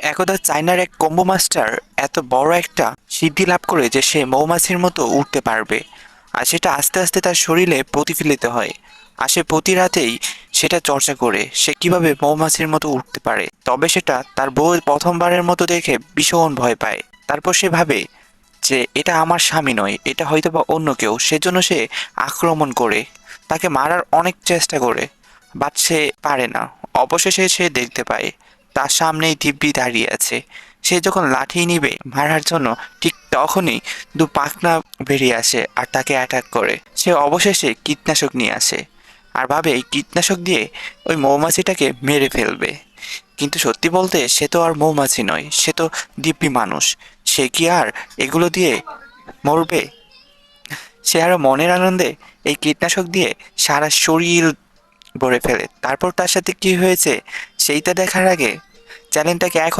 একদা চায়নার এক কম্বো মাস্টার এত বড় একটা সিদ্ধি লাভ করে যে সে মৌমাছির মতো উড়তে পারবে, আর সেটা আস্তে আস্তে তার শরীরে প্রতিফলিত হয়। আর সে প্রতি রাতেই সেটা চর্চা করে সে কিভাবে মৌমাছির মতো উঠতে পারে। তবে সেটা তার বউ প্রথমবারের মতো দেখে ভীষণ ভয় পায়। তারপর সে ভাবে যে এটা আমার স্বামী নয়, এটা হয়তো বা অন্য কেউ। সেজন্য সে আক্রমণ করে তাকে মারার অনেক চেষ্টা করে, বাট সে পারে না। অবশেষে সে দেখতে পায় তার সামনেই দিব্যি দাঁড়িয়ে আছে। সে যখন লাঠি নিবে মারার জন্য, ঠিক তখনই দু পাখনা বেরিয়ে আসে আর তাকে অ্যাটাক করে। সে অবশেষে কীটনাশক নিয়ে আসে আর ভাবে এই কীটনাশক দিয়ে ওই মৌমাছিটাকে মেরে ফেলবে। কিন্তু সত্যি বলতে সে তো আর মৌমাছি নয়, সে তো দিব্যি মানুষ। সে কি আর এগুলো দিয়ে মরবে? সে আরো মনের আনন্দে এই কীটনাশক দিয়ে সারা শরীর ভরে ফেলে। তারপর তার সাথে কি হয়েছে সেইটা দেখার আগে চ্যানেলটাকে এখন